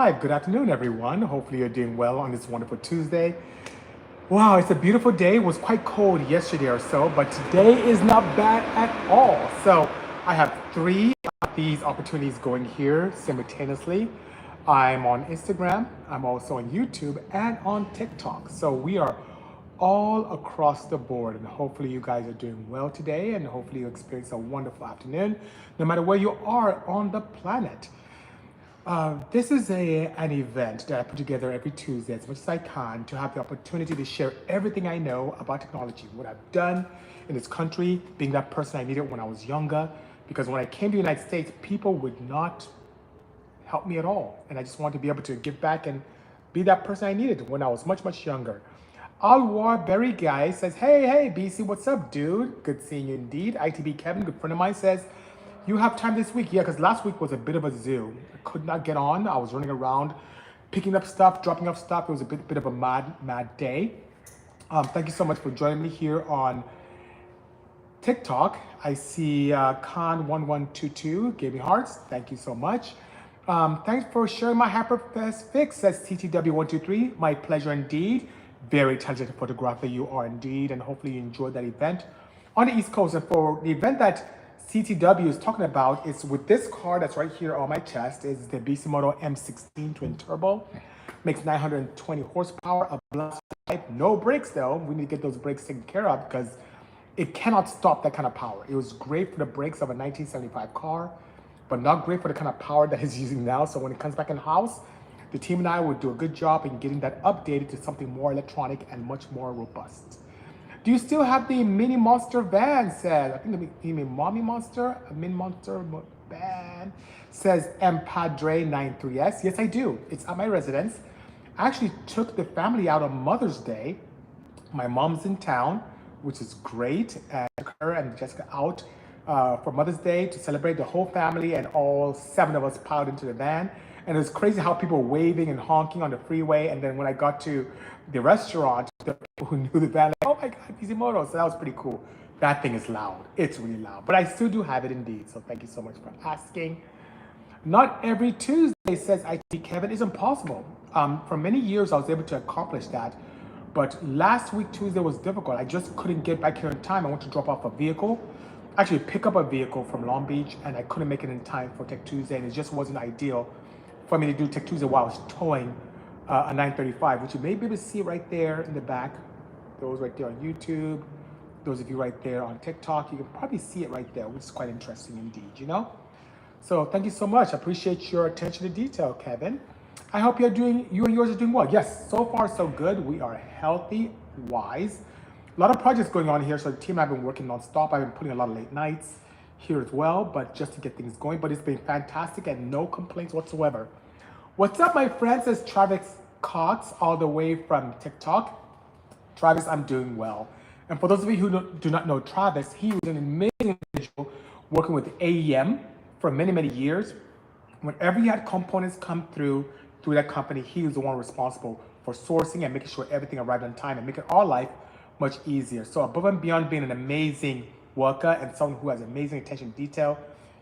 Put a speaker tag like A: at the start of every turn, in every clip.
A: Hi, good afternoon, everyone. Hopefully, you're doing well on this wonderful Tuesday. Wow, it's a beautiful day. It was quite cold yesterday or so, but today is not bad at all. So, I have three of these opportunities going here simultaneously. I'm on Instagram, I'm also on YouTube, and on TikTok. So, we are all across the board, and hopefully, you guys are doing well today, and hopefully, you experience a wonderful afternoon, no matter where you are on the planet. This is an event that I put together every Tuesday as much as I can to have the opportunity to share everything I know about technology, what I've done in this country, being that person I needed when I was younger. Because when I came to the United States, people would not help me at all. And I just wanted to be able to give back and be that person I needed when I was much, much younger. Alwar Berry Guy says, hey, BC, what's up, dude? Good seeing you indeed. ITB Kevin, good friend of mine, says, you have time this week? Yeah, because last week was a bit of a zoo. I could not get on. I was running around, picking up stuff, dropping off stuff. It was a bit of a mad day. Thank you so much for joining me here on TikTok. I see Khan1122 gave me hearts. Thank you so much. Thanks for sharing my Hyperfest fix, says TTW123. My pleasure indeed. Very talented photographer you are indeed, and hopefully you enjoyed that event on the East Coast. And for the event that CTW is talking about, is with this car that's right here on my chest, is the Bisimoto M16 Twin Turbo. Makes 920 horsepower, a blast type, no brakes though. We need to get those brakes taken care of because it cannot stop that kind of power. It was great for the brakes of a 1975 car, but not great for the kind of power that it's using now. So when it comes back in house, the team and I would do a good job in getting that updated to something more electronic and much more robust. Do you still have the Mini Monster van? Says, I think you mean Mommy Monster, a Mini Monster van. Says Empadre93S. Yes, I do. It's at my residence. I actually took the family out on Mother's Day. My mom's in town, which is great. And I took her and Jessica out for Mother's Day to celebrate the whole family, and all seven of us piled into the van. And it was crazy how people were waving and honking on the freeway. And then when I got to the restaurant, the people who knew the van, like, oh my God, Bisimoto. So that was pretty cool. That thing is loud. It's really loud. But I still do have it indeed. So thank you so much for asking. Not every Tuesday, says IT Kevin, is impossible. For many years, I was able to accomplish that. But last week, Tuesday was difficult. I just couldn't get back here in time. I went to drop off a vehicle, actually pick up a vehicle from Long Beach, and I couldn't make it in time for Tech Tuesday. And it just wasn't ideal for me to do Tech Tuesday while I was towing a 935, which you may be able to see right there in the back. Those right there on YouTube, those of you right there on TikTok, you can probably see it right there, which is quite interesting indeed, you know? So thank you so much. I appreciate your attention to detail, Kevin. I hope you and yours are doing well. Yes, so far so good. We are healthy, wise. A lot of projects going on here, so the team and I have been working nonstop. I've been putting a lot of late nights here as well, but just to get things going. But it's been fantastic and no complaints whatsoever. What's up, my friends? Says Travis Cox, all the way from TikTok. Travis, I'm doing well. And for those of you who do not know Travis, he was an amazing individual working with AEM for many, many years. Whenever he had components come through that company, he was the one responsible for sourcing and making sure everything arrived on time and making our life much easier. So above and beyond being an amazing worker and someone who has amazing attention to detail,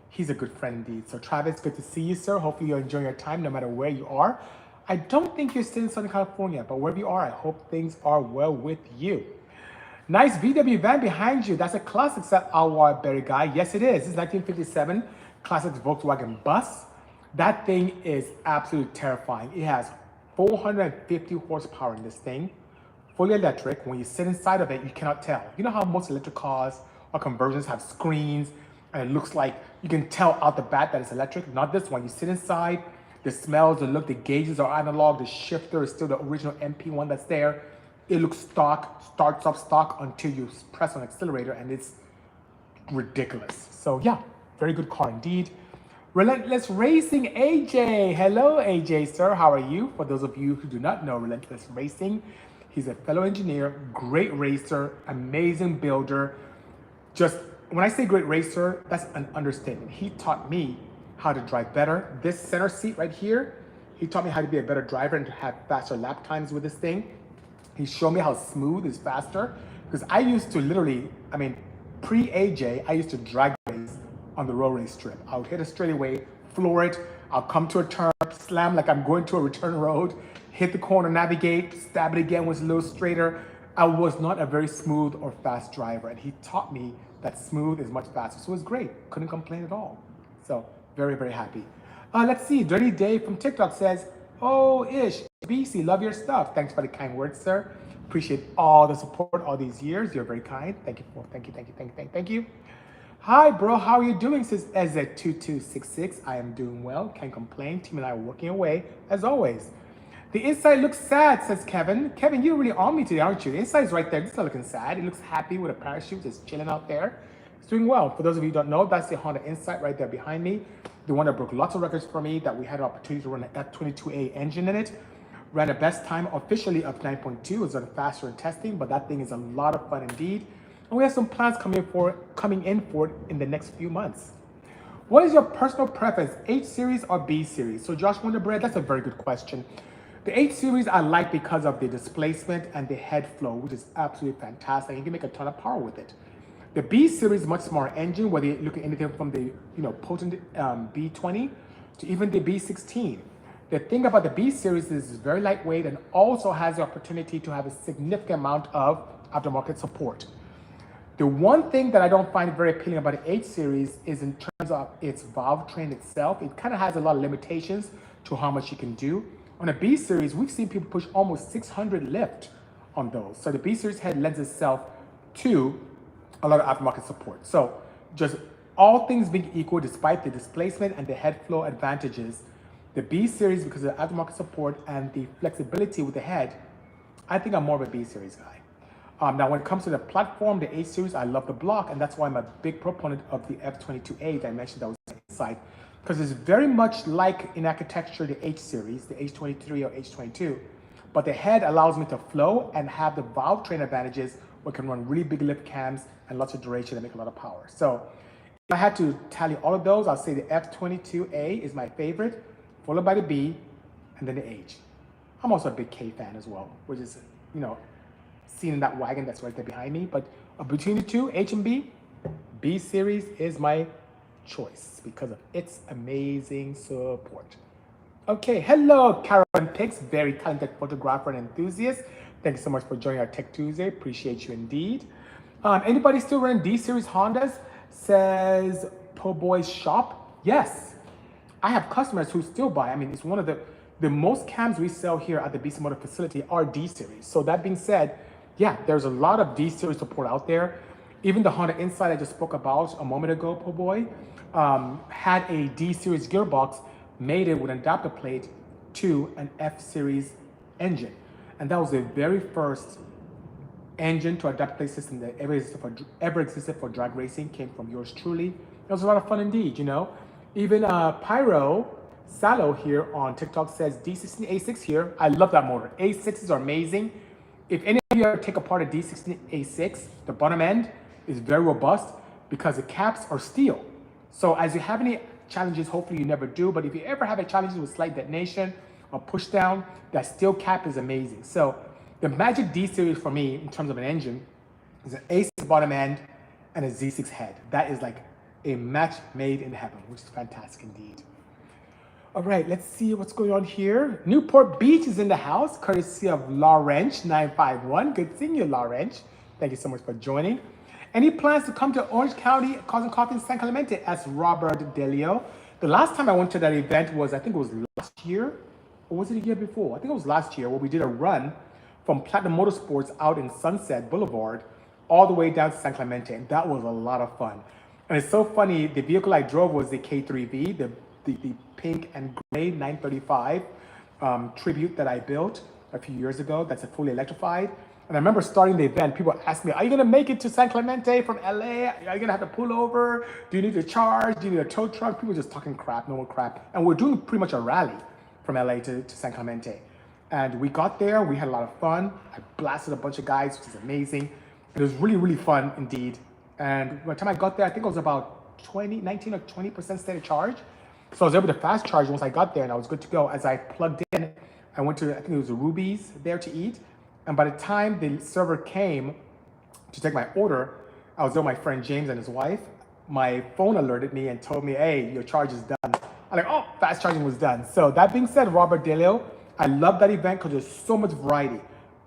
A: he's a good friend indeed. So Travis, good to see you, sir. Hopefully you're enjoying your time no matter where you are. I don't think you're still in Southern California, but wherever you are, I hope things are well with you. Nice VW van behind you. That's a classic set Alwar Berry Guy. Yes, it is. This is 1957 classic Volkswagen bus. That thing is absolutely terrifying. It has 450 horsepower in this thing, fully electric. When you sit inside of it, you cannot tell. You know how most electric cars or conversions have screens and it looks like you can tell out the bat that it's electric? Not this one. You sit inside, the smells, the look, the gauges are analog, the shifter is still the original MP1 that's there. It looks stock, starts up stock until you press on accelerator, and it's ridiculous. So yeah, very good car indeed. Relentless Racing AJ. Hello AJ, sir. How are you? For those of you who do not know Relentless Racing, he's a fellow engineer, great racer, amazing builder. Just when I say great racer, that's an understatement. He taught me how to drive better. This center seat right here, he taught me how to be a better driver and to have faster lap times with this thing. He showed me how smooth is faster, because I used to literally, pre-AJ, I used to drag race on the road race strip. I would hit a straightaway, floor it, I'll come to a turn, slam like I'm going to a return road, hit the corner, navigate, stab it again, was a little straighter. I was not a very smooth or fast driver, and he taught me that smooth is much faster. So it was great. Couldn't complain at all. So very, very happy. Let's see. Dirty Dave from TikTok says, "Oh, Ish, BC, love your stuff. Thanks for the kind words, sir. Appreciate all the support all these years. You're very kind. Thank you. Hi, bro. How are you doing?" Says EZ2266. I am doing well. Can't complain. Team and I are working away as always. The inside looks sad, says Kevin. Kevin, you're really on me today, aren't you? The inside is right there. It's not looking sad. It looks happy with a parachute. It's chilling out there. It's doing well. For those of you who don't know, that's the Honda Insight right there behind me. The one that broke lots of records for me, that we had an opportunity to run an F22A engine in it. Ran a best time officially of 9.2. It was on faster in testing, but that thing is a lot of fun indeed. And we have some plans coming in for it in the next few months. What is your personal preference, H series or B series? So Josh Wonderbread, that's a very good question. The H series I like because of the displacement and the head flow, which is absolutely fantastic. You can make a ton of power with it. The B series, much smaller engine, whether you look at anything from the potent B20 to even the B16. The thing about the B series is it's very lightweight and also has the opportunity to have a significant amount of aftermarket support. The one thing that I don't find very appealing about the H series is in terms of its valve train itself. It kind of has a lot of limitations to how much you can do. On a B series, we've seen people push almost 600 lift on those. So the B series head lends itself to a lot of aftermarket support. So just all things being equal, despite the displacement and the head flow advantages, the B series, because of the aftermarket support and the flexibility with the head, I think I'm more of a B series guy. Now, when it comes to the platform, the H series, I love the block, and that's why I'm a big proponent of the F22A that I mentioned that was inside, because it's very much like in architecture the H series, the H23 or H22, but the head allows me to flow and have the valve train advantages where I can run really big lift cams and lots of duration and make a lot of power. So if I had to tally all of those, I'll say the F22A is my favorite, followed by the B, and then the H. I'm also a big K fan as well, which is, seen in that wagon that's right there behind me. But between the two, H and B series is my choice because of its amazing support. Okay, hello, Karen Pix, very talented photographer and enthusiast. Thank you so much for joining our Tech Tuesday. Appreciate you indeed. Anybody still running D series Hondas? Says Po Boy's Shop. Yes, I have customers who still buy. I mean, it's one of the most cams we sell here at the Bisimoto facility are D series. So that being said, yeah, there's a lot of D series support out there. Even the Honda Insight I just spoke about a moment ago, Po Boy, had a D series gearbox mated with an adapter plate to an F series engine. And that was the very first engine to adapter plate system that ever existed for drag racing, came from yours truly. It was a lot of fun indeed, Even Pyro Salo here on TikTok says D16A6 here. I love that motor. A6s are amazing. If any of you ever take apart a D16A6, the bottom end is very robust because the caps are steel. So as you have any challenges, hopefully you never do, but if you ever have a challenge with slight detonation or push down, that steel cap is amazing. So the magic D series for me in terms of an engine is an A6 bottom end and a Z6 head. That is like a match made in heaven, which is fantastic indeed. All right, let's see what's going on here. Newport Beach is in the house, courtesy of Lawrence951. Good seeing you, Lawrence. Thank you so much for joining. Any plans to come to Orange County, Causing Coffee in San Clemente? Asked Robert Delio. The last time I went to that event was, I think it was last year, or was it the year before? I think it was last year, where we did a run from Platinum Motorsports out in Sunset Boulevard all the way down to San Clemente, and that was a lot of fun. And it's so funny, the vehicle I drove was the K3V, the pink and gray 935 Tribute that I built a few years ago. That's a fully electrified. And I remember starting the event, people asked me, are you gonna make it to San Clemente from LA? Are you gonna have to pull over? Do you need to charge? Do you need a tow truck? People just talking crap, normal crap. And we're doing pretty much a rally from LA to San Clemente. And we got there, we had a lot of fun. I blasted a bunch of guys, which is amazing. It was really, really fun indeed. And by the time I got there, I think it was about 19 or 20% state of charge. So I was able to fast charge once I got there and I was good to go. As I plugged in, I went to, I think it was a Ruby's there to eat. And by the time the server came to take my order, I was there with my friend James and his wife. My phone alerted me and told me, hey, your charge is done. I'm like, oh, fast charging was done. So that being said, Robert Delio, I love that event because there's so much variety.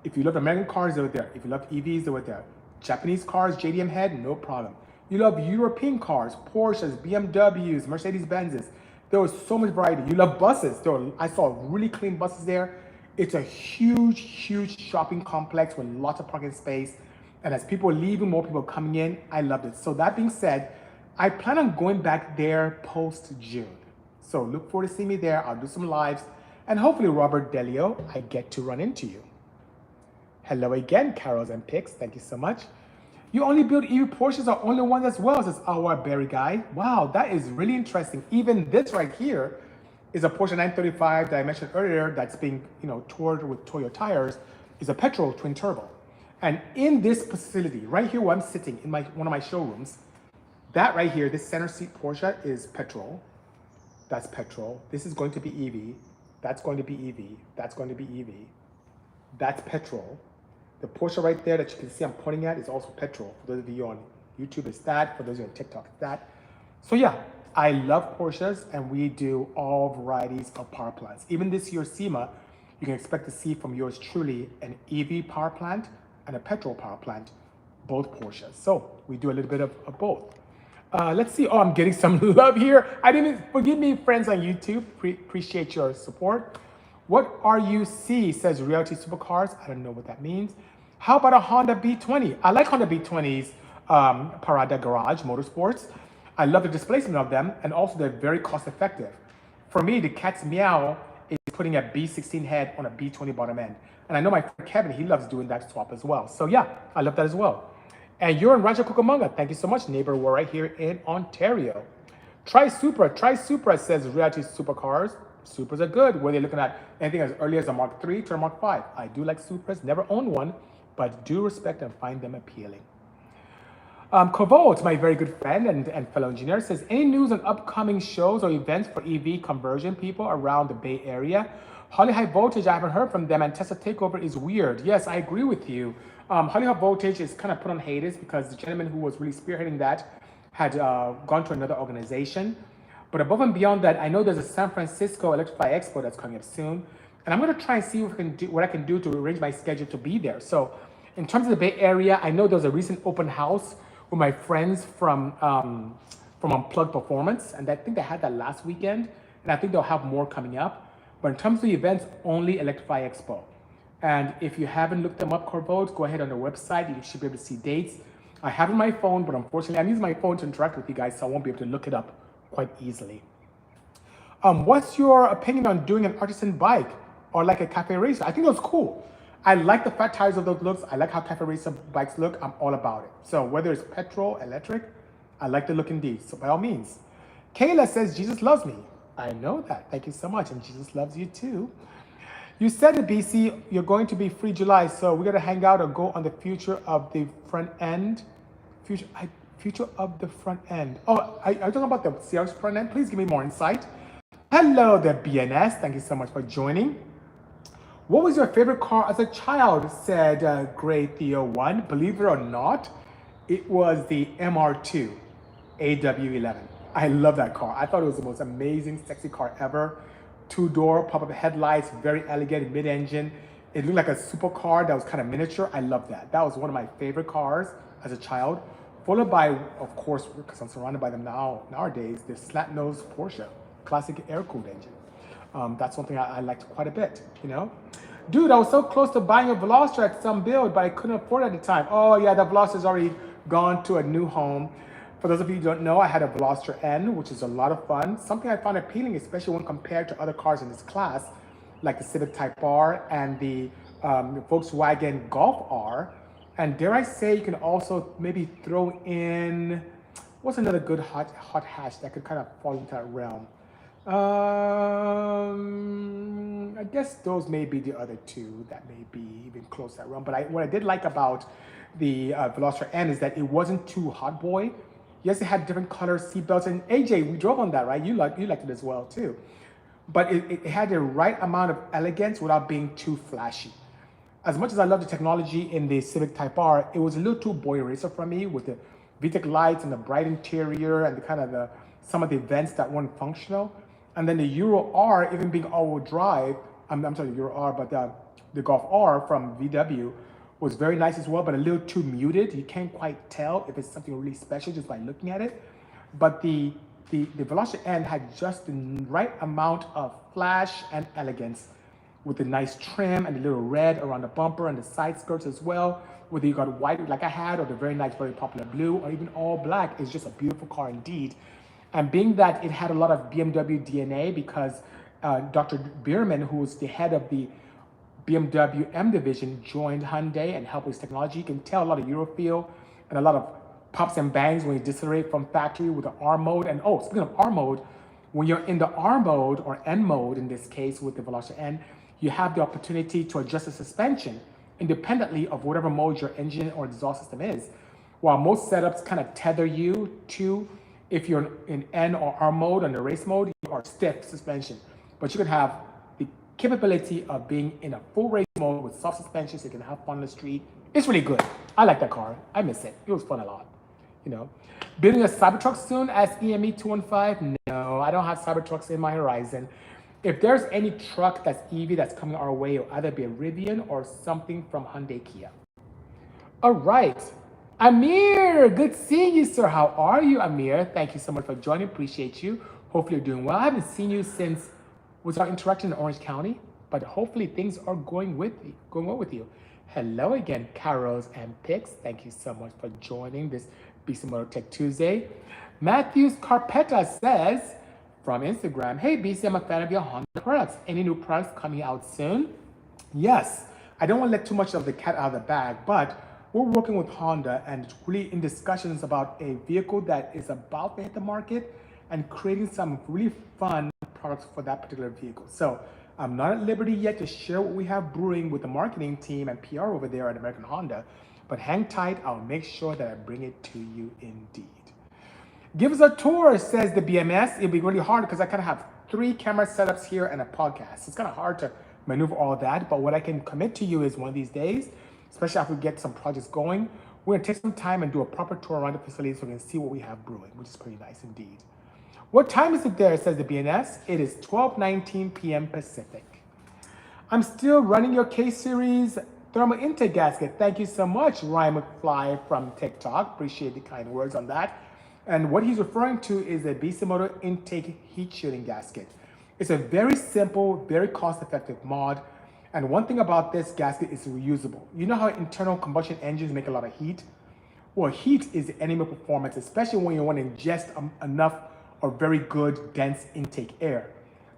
A: If you love American cars, they were there. If you love EVs, they were there. Japanese cars, JDM head, no problem. You love European cars, Porsches, BMWs, Mercedes-Benzes. There was so much variety. You love buses. I saw really clean buses there. It's a huge, huge shopping complex with lots of parking space. And as people are leaving, more people are coming in. I loved it. So that being said, I plan on going back there post-June. So look forward to seeing me there. I'll do some lives. And hopefully, Robert Delio, I get to run into you. Hello again, Carols and Picks. Thank you so much. You only build EV Porsches or only ones as well, says our Berry Guy. Wow, that is really interesting. Even this right here is a Porsche 935 that I mentioned earlier that's being toured with Toyo tires, is a petrol twin turbo. And in this facility, right here where I'm sitting in one of my showrooms, that right here, this center seat Porsche is petrol. That's petrol. This is going to be EV. That's going to be EV. That's going to be EV. That's petrol. The Porsche right there that you can see I'm pointing at is also petrol. For those of you on YouTube, it's that. For those of you on TikTok, it's that. So yeah, I love Porsches, and we do all varieties of power plants. Even this year's SEMA, you can expect to see from yours truly an EV power plant and a petrol power plant, both Porsches. So we do a little bit of both. Let's see. Oh, I'm getting some love here. Forgive me, friends on YouTube. Appreciate your support. What RUC says Realty Supercars. I don't know what that means. How about a Honda B20? I like Honda B20s, Parada Garage Motorsports. I love the displacement of them, and also they're very cost effective. For me, the cat's meow is putting a B16 head on a B20 bottom end. And I know my friend Kevin, he loves doing that swap as well. So yeah, I love that as well. And you're in Rancho Cucamonga. Thank you so much, neighbor. We're right here in Ontario. Try Supra, says Realty Supercars. Supras are good. Were they looking at anything as early as a Mark III to a Mark V? I do like Supras, never owned one, but do respect and find them appealing. Kovolt, my very good friend and fellow engineer, says, any news on upcoming shows or events for EV conversion people around the Bay Area? Holly High Voltage, I haven't heard from them, and Tesla Takeover is weird. Yes, I agree with you. Holly High Voltage is kind of put on hiatus because the gentleman who was really spearheading that had gone to another organization. But above and beyond that, I know there's a San Francisco Electrify Expo that's coming up soon. And I'm going to try and see what I can do to arrange my schedule to be there. So in terms of the Bay Area, I know there's a recent open house with my friends from Unplugged Performance. And I think they had that last weekend. And I think they'll have more coming up. But in terms of the events, only Electrify Expo. And if you haven't looked them up, Corvold, go ahead on their website. You should be able to see dates. I have it on my phone, but unfortunately, I'm using my phone to interact with you guys, so I won't be able to look it up quite easily. What's your opinion on doing an artisan bike or like a cafe racer? I think that's cool. I like the fat tires of those looks. I like how cafe racer bikes look. I'm all about it. So whether it's petrol, electric, I like the look indeed. So by all means. Kayla says, Jesus loves me. I know that. Thank you so much. And Jesus loves you too. You said at BC, you're going to be free July, so we're going to hang out or go on the future of the front end. Future of the front end. Oh, are you talking about the CR's front end? Please give me more insight. Hello there, BNS. Thank you so much for joining. What was your favorite car as a child? Said Gray Theo 1. Believe it or not, it was the MR2 AW11. I love that car. I thought it was the most amazing, sexy car ever. Two-door, pop-up headlights, very elegant mid-engine. It looked like a supercar that was kind of miniature. I love that. That was one of my favorite cars as a child. Followed by, of course, because I'm surrounded by them nowadays, the slat-nose Porsche, classic air-cooled engine. That's something I liked quite a bit, you know? Dude, I was so close to buying a Veloster at some build, but I couldn't afford it at the time. Oh yeah, the Veloster's already gone to a new home. For those of you who don't know, I had a Veloster N, which is a lot of fun. Something I found appealing, especially when compared to other cars in this class, like the Civic Type R and the Volkswagen Golf R. And dare I say, you can also maybe throw in, what's another good hot hatch that could kind of fall into that realm? I guess those may be the other two that may be even close to that realm. But what I did like about the Veloster N is that it wasn't too hot boy. Yes, it had different color seatbelts, and AJ, we drove on that, right? You liked it as well too. But it had the right amount of elegance without being too flashy. As much as I love the technology in the Civic Type R, it was a little too boy racer for me with the VTEC lights and the bright interior and some of the vents that weren't functional. And then the Euro R, even being all-wheel drive, I'm sorry, the Euro R, but the Golf R from VW was very nice as well, but a little too muted. You can't quite tell if it's something really special just by looking at it. But the Veloci N had just the right amount of flash and elegance with the nice trim and the little red around the bumper and the side skirts as well. Whether you got white like I had or the very nice, very popular blue or even all black, it's just a beautiful car indeed. And being that it had a lot of BMW DNA because Dr. Bierman, who was the head of the BMW M division, joined Hyundai and helped with technology. You can tell a lot of Euro feel and a lot of pops and bangs when you decelerate from factory with the R mode. And oh, speaking of R mode, when you're in the R mode or N mode in this case with the Veloci N, you have the opportunity to adjust the suspension independently of whatever mode your engine or exhaust system is. While most setups kind of tether you to, if you're in N or R mode, on the race mode, you are stiff suspension. But you can have the capability of being in a full race mode with soft suspension so you can have fun on the street. It's really good. I like that car. I miss it. It was fun a lot. You know, building a Cybertruck soon as EME 215? No, I don't have Cybertrucks in my horizon. If there's any truck that's EV that's coming our way, it'll either be a Rivian or something from Hyundai Kia. All right. Amir, good seeing you, sir. How are you, Amir? Thank you so much for joining. Appreciate you. Hopefully you're doing well. I haven't seen you since was our interaction in Orange County, but hopefully things are going well with you. Hello again, Carols and Pix. Thank you so much for joining this Bisimoto Tech Tuesday. Matthews Carpeta says from Instagram, hey BC, I'm a fan of your Honda products. Any new products coming out soon? Yes. I don't want to let too much of the cat out of the bag, but we're working with Honda and really in discussions about a vehicle that is about to hit the market and creating some really fun products for that particular vehicle. So I'm not at liberty yet to share what we have brewing with the marketing team and PR over there at American Honda, but hang tight, I'll make sure that I bring it to you indeed. Give us a tour, says the BMS. It'll be really hard because I kind of have 3 camera setups here and a podcast. It's kind of hard to maneuver all that, but what I can commit to you is one of these days, especially after we get some projects going, we're gonna take some time and do a proper tour around the facility so we can see what we have brewing, which is pretty nice indeed. What time is it there, says the BNS? It is 12:19 p.m. Pacific. I'm still running your K-Series thermal intake gasket. Thank you so much, Ryan McFly from TikTok. Appreciate the kind words on that. And what he's referring to is a Bisimoto intake heat shielding gasket. It's a very simple, very cost-effective mod. And one thing about this gasket is reusable. You know how internal combustion engines make a lot of heat? Well, heat is the enemy of performance, especially when you want to ingest enough or very good dense intake air.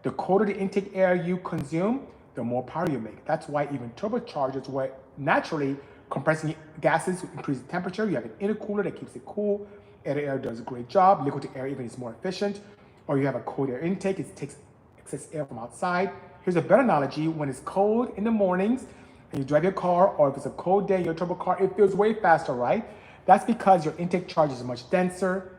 A: The colder the intake air you consume, the more power you make. That's why even turbochargers, where naturally compressing gases increase the temperature, you have an intercooler that keeps it cool. Air does a great job. Liquid to air even is more efficient. Or you have a cold air intake, it takes excess air from outside. Here's a better analogy. When it's cold in the mornings and you drive your car, or if it's a cold day in your turbo car, it feels way faster, right? That's because your intake charge is much denser.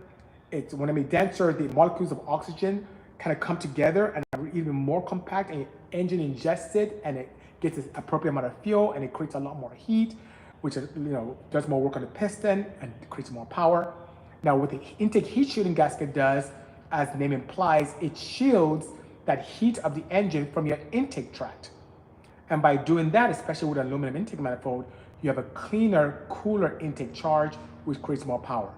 A: When I mean denser, the molecules of oxygen kind of come together and are even more compact, and your engine ingests it and it gets an appropriate amount of fuel and it creates a lot more heat, which does more work on the piston and creates more power. Now what the intake heat shielding gasket does, as the name implies, it shields that heat of the engine from your intake tract. And by doing that, especially with an aluminum intake manifold, you have a cleaner, cooler intake charge, which creates more power.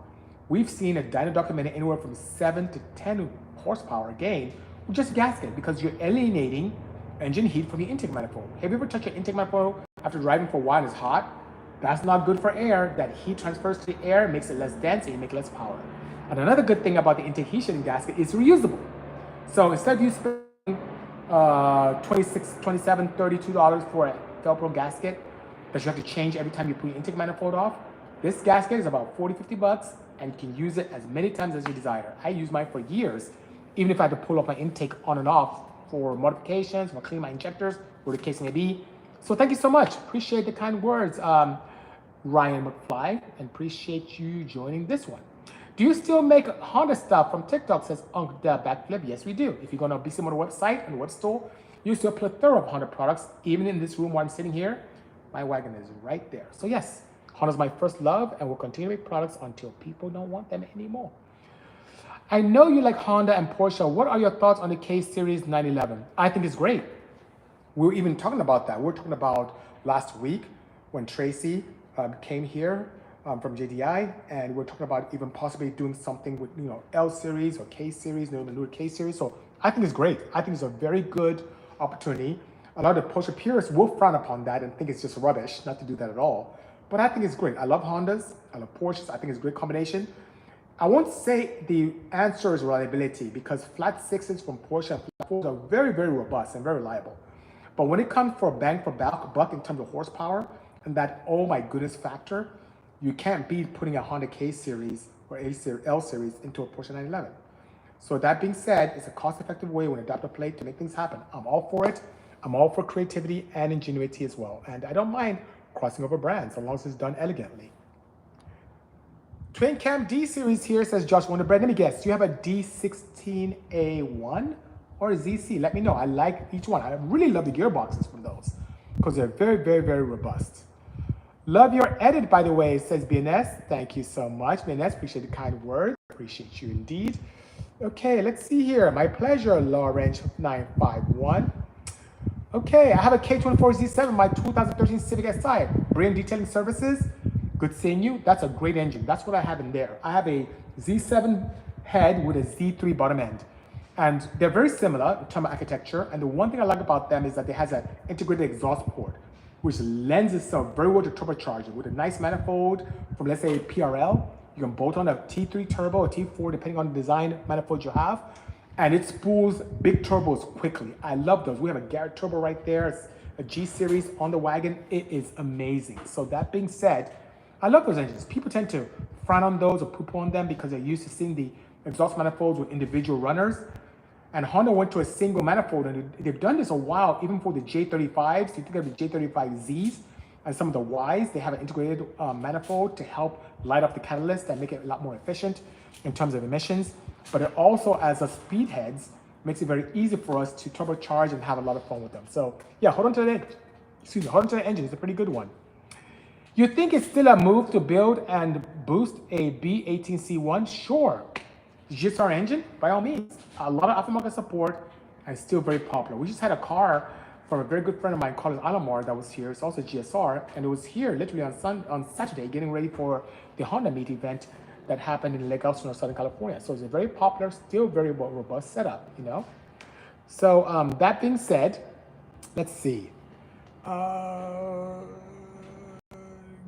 A: We've seen a dyno documented anywhere from 7 to 10 horsepower gain with just a gasket because you're alienating engine heat from the intake manifold. Have you ever touched your intake manifold after driving for a while and it's hot? That's not good for air. That heat transfers to the air, makes it less dense, and you make less power. And another good thing about the intake heat shielding gasket is reusable. So instead of you spending $26, $27, $32 for a Velcro gasket that you have to change every time you put your intake manifold off, this gasket is about 40, 50 bucks and you can use it as many times as you desire. I use mine for years, even if I had to pull off my intake on and off for modifications, or clean my injectors, whatever the case may be. So thank you so much. Appreciate the kind words, Ryan McFly, and appreciate you joining this one. Do you still make Honda stuff from TikTok, says Uncle the Backflip? Yes, we do. If you go to the Bisimoto website and web store, you see a plethora of Honda products. Even in this room where I'm sitting here, my wagon is right there. So yes, Honda's my first love and will continue to make products until people don't want them anymore. I know you like Honda and Porsche. What are your thoughts on the K Series 911? I think it's great. We were even talking about that. We were talking about last week when Tracy came here from JDI, and we're talking about even possibly doing something with L series or K series, the newer K series. So I think it's great. I think it's a very good opportunity. A lot of the Porsche purists will frown upon that and think it's just rubbish not to do that at all. But I think it's great. I love Hondas. I love Porsches. I think it's a great combination. I won't say the answer is reliability because flat sixes from Porsche and flat fours are very, very robust and very reliable. But when it comes for bang for buck in terms of horsepower and that oh my goodness factor, you can't beat putting a Honda K series or L series into a Porsche 911. So that being said, it's a cost-effective way with an adapter plate to make things happen. I'm all for it. I'm all for creativity and ingenuity as well. And I don't mind crossing over brands as long as it's done elegantly. Twin Cam D series here, says Josh Wonderbrand. Let me guess, do you have a D16A1 or a ZC? Let me know. I like each one. I really love the gearboxes from those because they're very, very, very robust. Love your edit, by the way, says BNS. Thank you so much, BNS. Appreciate the kind words. Appreciate you indeed. Okay, let's see here. My pleasure, Lawrence 951. Okay, I have a K24Z7, my 2013 Civic Si. Brilliant detailing services. Good seeing you. That's a great engine. That's what I have in there. I have a Z7 head with a Z3 bottom end. And they're very similar in terms of architecture. And the one thing I like about them is that it has an integrated exhaust port, which lends itself very well to turbocharging. With a nice manifold from, let's say, PRL, you can bolt on a T3 turbo or T4, depending on the design manifold you have. And it spools big turbos quickly. I love those. We have a Garrett turbo right there. It's a G series on the wagon. It is amazing. So that being said, I love those engines. People tend to frown on those or poop on them because they're used to seeing the exhaust manifolds with individual runners. And Honda went to a single manifold, and they've done this a while, even for the J35s. You think of the J35Zs and some of the Ys, they have an integrated manifold to help light up the catalyst and make it a lot more efficient in terms of emissions. But it also, as a speedheads, makes it very easy for us to turbocharge and have a lot of fun with them. So yeah, hold on to the engine. It's a pretty good one. You think it's still a move to build and boost a B18C1? Sure. GSR engine, by all means. A lot of aftermarket support and still very popular. We just had a car from a very good friend of mine, Carlos Alomar, that was here. It's also GSR, and it was here literally on Saturday, getting ready for the Honda Meet event that happened in Lake Elsinore, Southern California. So it's a very popular, still very robust setup, So that being said, let's see.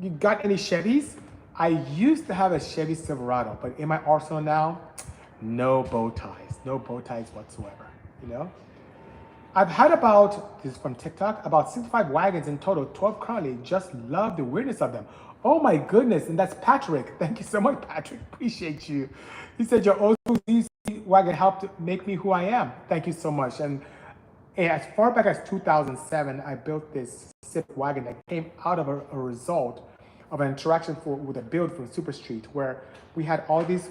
A: You got any Chevys? I used to have a Chevy Silverado, but in my arsenal now, no bow ties whatsoever, I've had about, this is from TikTok, about 65 wagons in total, 12 currently. Just love the weirdness of them. Oh my goodness, and that's Patrick. Thank you so much, Patrick. Appreciate you. He said your old school ZC wagon helped make me who I am. Thank you so much. And as far back as 2007, I built this Civic wagon that came out of a result of an interaction with a build from Super Street, where we had all these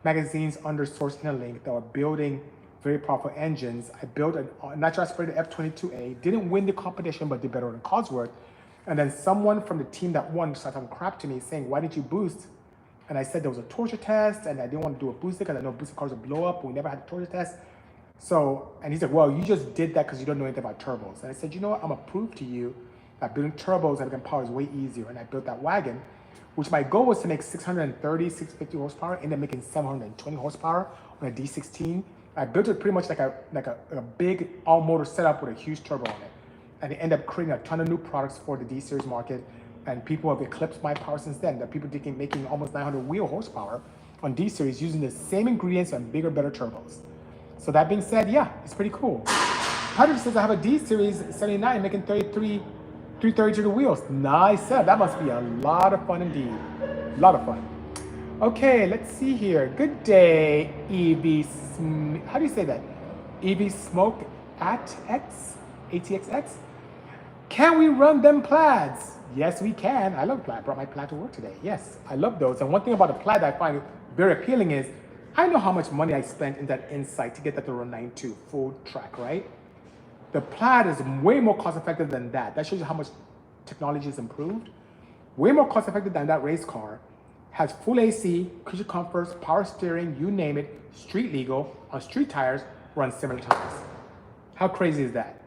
A: magazines under Source Interlink that were building very powerful engines. I built a natural aspirated F22A, didn't win the competition, but did better than Cosworth. And then someone from the team that won started talking crap to me saying, why didn't you boost? And I said there was a torture test and I didn't want to do a booster because I know boosted cars would blow up, but we never had a torture test. So, and he said, well, you just did that because you don't know anything about turbos. And I said, you know what, I'm gonna prove to you that building turbos and power is way easier. And I built that wagon, which my goal was to make 630, 650 horsepower, ended up making 720 horsepower on a D16. I built it pretty much like a big all-motor setup with a huge turbo on it. And it ended up creating a ton of new products for the D-Series market. And people have eclipsed my power since then. That people making almost 900 wheel horsepower on D-Series using the same ingredients and bigger, better turbos. So that being said, yeah, it's pretty cool. Patrick says I have a D-Series 79 making 330 to the wheels. Nice setup. That must be a lot of fun indeed. A lot of fun. Okay, let's see here. Good day, how do you say that? EV Smoke at X? ATXX? Can we run them plaids? Yes, we can. I love plaid. I brought my plaid to work today. Yes, I love those. And one thing about a plaid that I find very appealing is I know how much money I spent in that Insight to get that to run 9.2 full track, right? The plaid is way more cost effective than that. That shows you how much technology has improved. Way more cost effective than that race car. has full AC, cushion comforts, power steering, you name it, street legal, on street tires, runs similar tires. How crazy is that?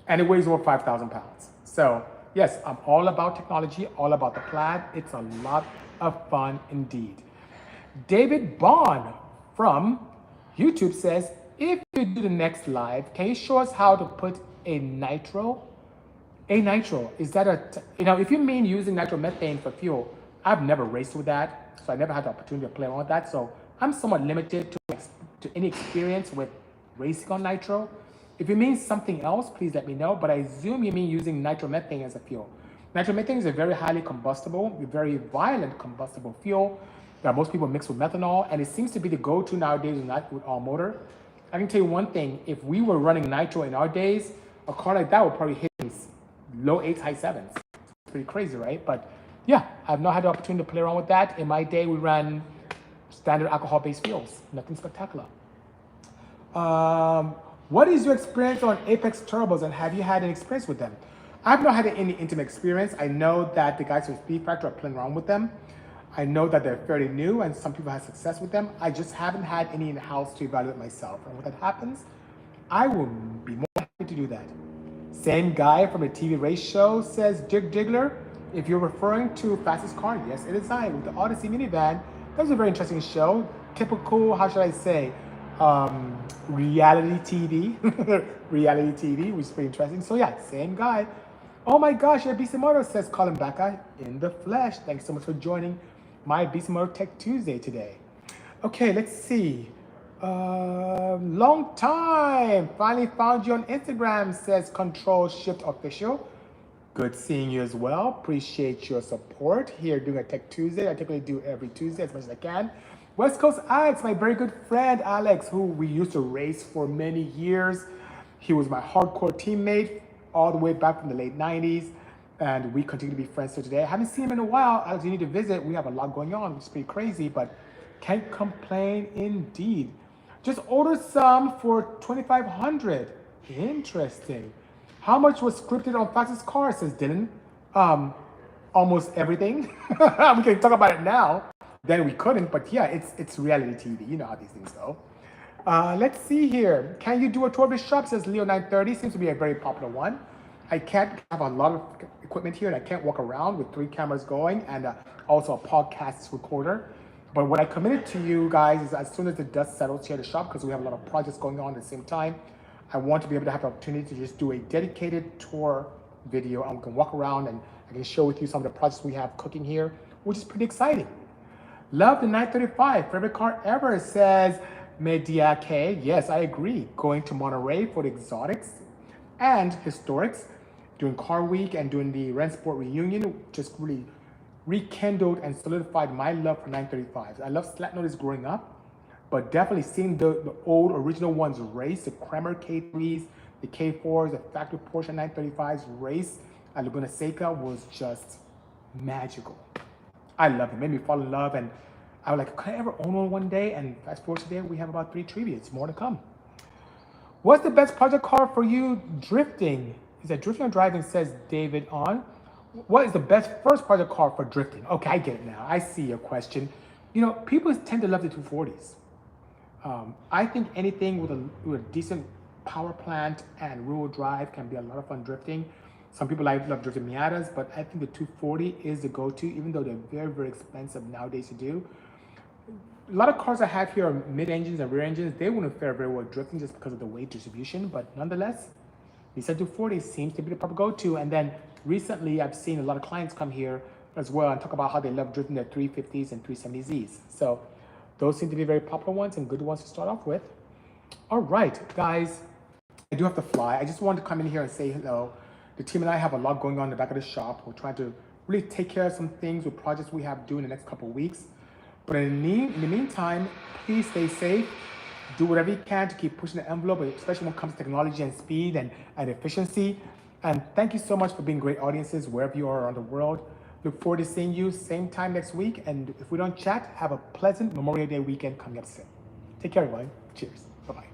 A: And it weighs over 5,000 pounds. So yes, I'm all about technology, all about the Plaid. It's a lot of fun indeed. David Bond from YouTube says, if you do the next live, can you show us how to put a nitro? A nitro, is that if you mean using nitromethane for fuel, I've never raced with that, so I never had the opportunity to play around with that. So I'm somewhat limited to any experience with racing on nitro. If you mean something else, please let me know, but I assume you mean using nitromethane as a fuel. Nitromethane is a very highly combustible, very violent combustible fuel that most people mix with methanol, and it seems to be the go-to nowadays with all motor. I can tell you one thing, if we were running nitro in our days, a car like that would probably hit low 8s, high 7s. It's pretty crazy, right? But yeah, I've not had the opportunity to play around with that. In my day, we ran standard alcohol-based fuels, nothing spectacular. What is your experience on Apex turbos, and have you had an experience with them? I've not had any intimate experience. I know that the guys from Speed Factor are playing around with them. I know that they're fairly new and some people have success with them. I just haven't had any in the house to evaluate myself. And when that happens, I will be more happy to do that. Same guy from the TV race show says, Dig Diggler, if you're referring to Fastest Car, yes, it is I, with the Odyssey minivan. That was a very interesting show. Typical, how should I say, reality TV. Reality TV, which is pretty interesting. So yeah, same guy. Oh my gosh, yeah, Bisimoto says Colin Becca in the flesh. Thanks so much for joining my Bisimoto Tech Tuesday today. Okay, let's see. Long time. Finally found you on Instagram, says Control Shift Official. Good seeing you as well. Appreciate your support here doing a Tech Tuesday. I typically do every Tuesday as much as I can. West Coast Alex, my very good friend Alex, who we used to race for many years. He was my hardcore teammate all the way back from the late 90s. And we continue to be friends till today. I haven't seen him in a while. Alex, you need to visit. We have a lot going on, which is pretty crazy, but can't complain indeed. Just ordered some for $2,500. Interesting. How much was scripted on Fastest Car, says Dylan? Almost everything. We can talk about it now. Then we couldn't, but yeah, it's reality TV. You know how these things go. Let's see here. Can you do a tour of the shop, says Leo930. Seems to be a very popular one. I can't have a lot of equipment here and I can't walk around with 3 cameras going and also a podcast recorder. But what I committed to you guys is as soon as the dust settles here at the shop, because we have a lot of projects going on at the same time, I want to be able to have the opportunity to just do a dedicated tour video. I can walk around and I can share with you some of the projects we have cooking here, which is pretty exciting. Love the 935, favorite car ever, says Mediake. Yes, I agree. Going to Monterey for the exotics and historics, doing Car Week and doing the Rennsport reunion, just really rekindled and solidified my love for 935s. I love slat notice growing up, but definitely seeing the old original ones race, the Kremer K3s, the K4s, the factory Porsche 935s race at Laguna Seca was just magical. I loved it. It made me fall in love, and I was like, can I ever own one day? And fast forward today, we have about 3 trivias, more to come. What's the best project car for you drifting? Is that drifting or driving, says David on. What is the best first project car for drifting? Okay, I get it now. I see your question. You know, people tend to love the 240s. I think anything with a decent power plant and rear-wheel drive can be a lot of fun drifting. Some people love drifting Miatas, but I think the 240 is the go-to, even though they're very, very expensive nowadays to do. A lot of cars I have here are mid-engines and rear engines. They wouldn't fare very well drifting just because of the weight distribution, but nonetheless, Nissan 240 seems to be the proper go-to. And then recently, I've seen a lot of clients come here as well and talk about how they love drifting their 350s and 370Zs. So those seem to be very popular ones and good ones to start off with. All right, guys, I do have to fly. I just wanted to come in here and say hello. The team and I have a lot going on in the back of the shop. We're trying to really take care of some things with projects we have due in the next couple of weeks. But in the meantime, please stay safe. Do whatever you can to keep pushing the envelope, especially when it comes to technology and speed and efficiency. And thank you so much for being great audiences wherever you are around the world. Look forward to seeing you same time next week. And if we don't chat, have a pleasant Memorial Day weekend coming up soon. Take care, everyone. Cheers. Bye-bye.